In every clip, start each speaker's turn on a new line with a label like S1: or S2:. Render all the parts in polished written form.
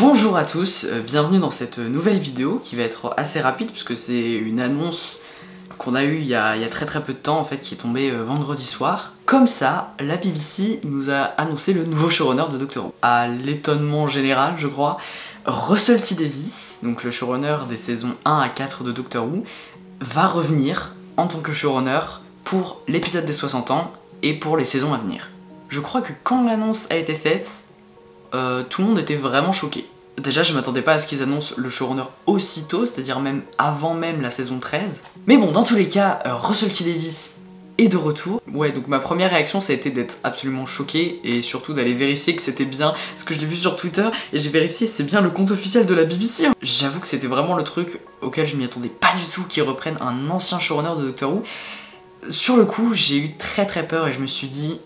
S1: Bonjour à tous, bienvenue dans cette nouvelle vidéo qui va être assez rapide puisque c'est une annonce qu'on a eue il y a très peu de temps en fait, qui est tombée vendredi soir. Comme ça, la BBC nous a annoncé le nouveau showrunner de Doctor Who. À l'étonnement général, je crois, Russell T Davies, donc le showrunner des saisons 1 à 4 de Doctor Who, va revenir en tant que showrunner pour l'épisode des 60 ans et pour les saisons à venir. Je crois que quand l'annonce a été faite, tout le monde était vraiment choqué. Déjà, je m'attendais pas à ce qu'ils annoncent le showrunner aussitôt, c'est-à-dire même avant même la saison 13. Mais bon, dans tous les cas, Russell T Davies est de retour. Ouais, donc ma première réaction, ça a été d'être absolument choqué et surtout d'aller vérifier que c'était bien, parce que je l'ai vu sur Twitter et j'ai vérifié, c'est bien le compte officiel de la BBC. J'avoue que c'était vraiment le truc auquel je m'y attendais pas du tout, qu'ils reprennent un ancien showrunner de Doctor Who. Sur le coup, j'ai eu très peur et je me suis dit,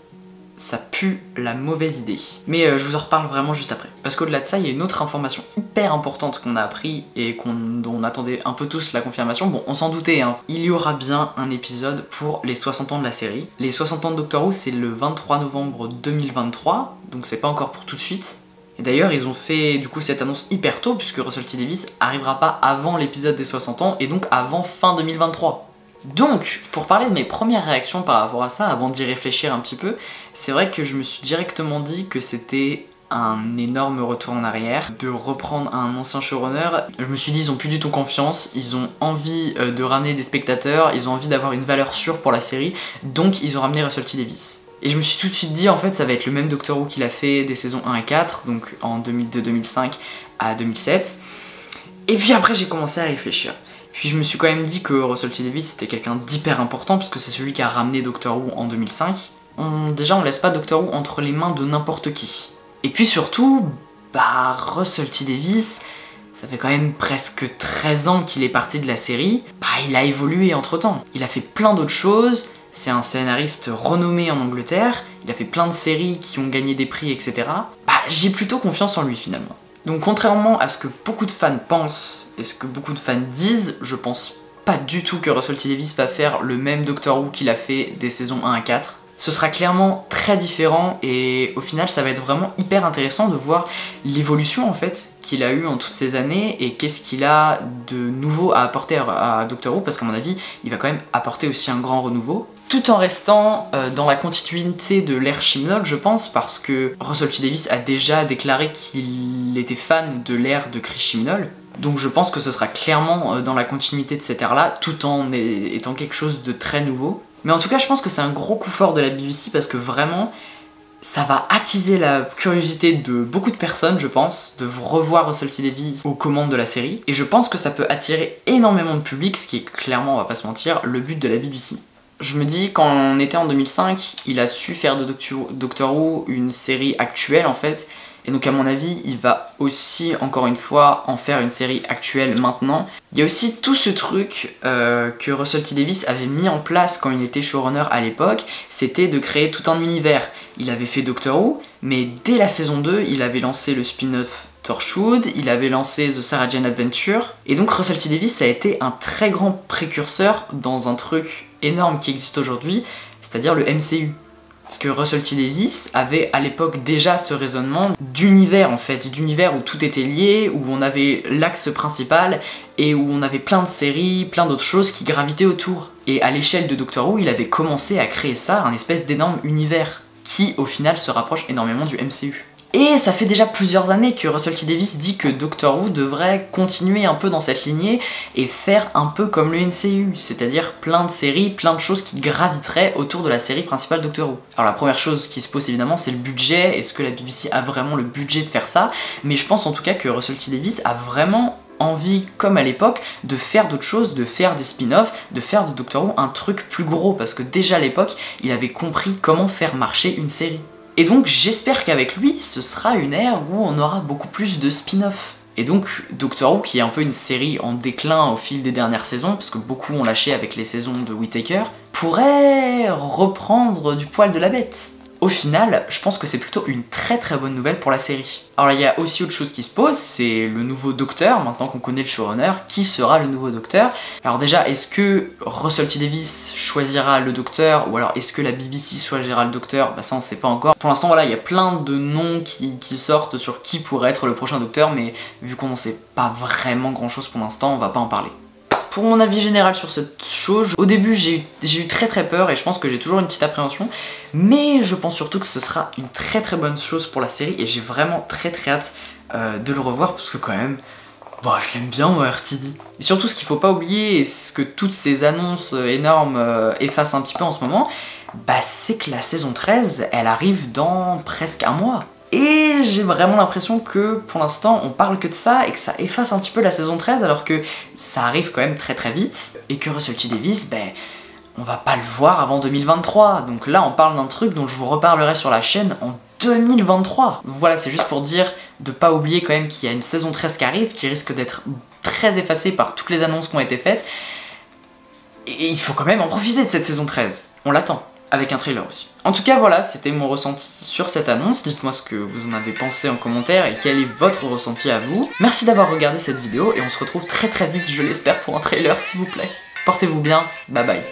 S1: ça pue la mauvaise idée. Mais je vous en reparle vraiment juste après. Parce qu'au-delà de ça, il y a une autre information hyper importante qu'on a appris et dont on attendait un peu tous la confirmation. Bon, on s'en doutait, hein. Il y aura bien un épisode pour les 60 ans de la série. Les 60 ans de Doctor Who, c'est le 23 novembre 2023, donc c'est pas encore pour tout de suite. Et d'ailleurs, ils ont fait du coup cette annonce hyper tôt, puisque Russell T Davies arrivera pas avant l'épisode des 60 ans, et donc avant fin 2023. Donc, pour parler de mes premières réactions par rapport à ça, avant d'y réfléchir un petit peu, c'est vrai que je me suis directement dit que c'était un énorme retour en arrière, de reprendre un ancien showrunner. Je me suis dit, ils ont plus du tout confiance, ils ont envie de ramener des spectateurs, ils ont envie d'avoir une valeur sûre pour la série, donc ils ont ramené Russell T Davies. Et je me suis tout de suite dit, en fait, ça va être le même Doctor Who qu'il a fait des saisons 1 à 4, donc en 2002-2005 à 2007. Et puis après, j'ai commencé à réfléchir. Puis je me suis quand même dit que Russell T Davies c'était quelqu'un d'hyper important parce que c'est celui qui a ramené Doctor Who en 2005. Déjà on laisse pas Doctor Who entre les mains de n'importe qui. Et puis surtout, Russell T Davies, ça fait quand même presque 13 ans qu'il est parti de la série, il a évolué entre temps. Il a fait plein d'autres choses, c'est un scénariste renommé en Angleterre, il a fait plein de séries qui ont gagné des prix, etc. J'ai plutôt confiance en lui finalement. Donc contrairement à ce que beaucoup de fans pensent et ce que beaucoup de fans disent, je pense pas du tout que Russell T Davies va faire le même Doctor Who qu'il a fait des saisons 1 à 4. Ce sera clairement très différent et au final ça va être vraiment hyper intéressant de voir l'évolution en fait qu'il a eu en toutes ces années et qu'est-ce qu'il a de nouveau à apporter à Doctor Who, parce qu'à mon avis il va quand même apporter aussi un grand renouveau. Tout en restant dans la continuité de l'ère Chibnall, je pense, parce que Russell T Davies a déjà déclaré qu'il était fan de l'ère de Chris Chibnall. Donc je pense que ce sera clairement dans la continuité de cette ère-là, tout en étant quelque chose de très nouveau. Mais en tout cas, je pense que c'est un gros coup fort de la BBC parce que vraiment, ça va attiser la curiosité de beaucoup de personnes, je pense, de revoir Russell T Davies aux commandes de la série. Et je pense que ça peut attirer énormément de public, ce qui est clairement, on va pas se mentir, le but de la BBC. Je me dis, quand on était en 2005, il a su faire de Doctor Who une série actuelle en fait, et donc à mon avis, il va aussi, encore une fois, en faire une série actuelle maintenant. Il y a aussi tout ce truc que Russell T Davies avait mis en place quand il était showrunner à l'époque, c'était de créer tout un univers. Il avait fait Doctor Who, mais dès la saison 2, il avait lancé le spin-off Torchwood, il avait lancé The Sarah Jane Adventure, et donc Russell T Davies a été un très grand précurseur dans un truc énorme qui existe aujourd'hui, c'est-à-dire le MCU. Parce que Russell T Davies avait à l'époque déjà ce raisonnement d'univers en fait, d'univers où tout était lié, où on avait l'axe principal et où on avait plein de séries, plein d'autres choses qui gravitaient autour. Et à l'échelle de Doctor Who, il avait commencé à créer ça, un espèce d'énorme univers qui au final se rapproche énormément du MCU. Et ça fait déjà plusieurs années que Russell T Davies dit que Doctor Who devrait continuer un peu dans cette lignée et faire un peu comme le MCU, c'est-à-dire plein de séries, plein de choses qui graviteraient autour de la série principale Doctor Who. Alors la première chose qui se pose évidemment, c'est le budget. Est-ce que la BBC a vraiment le budget de faire ça? Mais je pense en tout cas que Russell T Davies a vraiment envie, comme à l'époque, de faire d'autres choses, de faire des spin-offs, de faire de Doctor Who un truc plus gros, parce que déjà à l'époque, il avait compris comment faire marcher une série. Et donc j'espère qu'avec lui, ce sera une ère où on aura beaucoup plus de spin-off. Et donc Doctor Who, qui est un peu une série en déclin au fil des dernières saisons, parce que beaucoup ont lâché avec les saisons de Whittaker, pourrait reprendre du poil de la bête. Au final, je pense que c'est plutôt une très très bonne nouvelle pour la série. Alors il y a aussi autre chose qui se pose, c'est le nouveau docteur, maintenant qu'on connaît le showrunner, qui sera le nouveau docteur? Alors déjà, est-ce que Russell T Davies choisira le docteur, ou alors est-ce que la BBC choisira le docteur? Bah ça on sait pas encore. Pour l'instant voilà, il y a plein de noms qui sortent sur qui pourrait être le prochain docteur, mais vu qu'on n'en sait pas vraiment grand chose pour l'instant, on va pas en parler. Pour mon avis général sur cette chose, au début j'ai eu très très peur et je pense que j'ai toujours une petite appréhension, mais je pense surtout que ce sera une très très bonne chose pour la série et j'ai vraiment très très hâte de le revoir parce que quand même, bah, je l'aime bien moi RTD. Et surtout ce qu'il faut pas oublier, et ce que toutes ces annonces énormes effacent un petit peu en ce moment, bah c'est que la saison 13, elle arrive dans presque un mois. Et j'ai vraiment l'impression que pour l'instant on parle que de ça et que ça efface un petit peu la saison 13 alors que ça arrive quand même très très vite et que Russell T Davies, ben on va pas le voir avant 2023. Donc là on parle d'un truc dont je vous reparlerai sur la chaîne en 2023. Voilà, c'est juste pour dire de pas oublier quand même qu'il y a une saison 13 qui arrive, qui risque d'être très effacée par toutes les annonces qui ont été faites. Et il faut quand même en profiter de cette saison 13. On l'attend. Avec un trailer aussi. En tout cas voilà, c'était mon ressenti sur cette annonce, dites-moi ce que vous en avez pensé en commentaire et quel est votre ressenti à vous. Merci d'avoir regardé cette vidéo et on se retrouve très très vite, je l'espère, pour un trailer s'il vous plaît. Portez-vous bien, bye bye.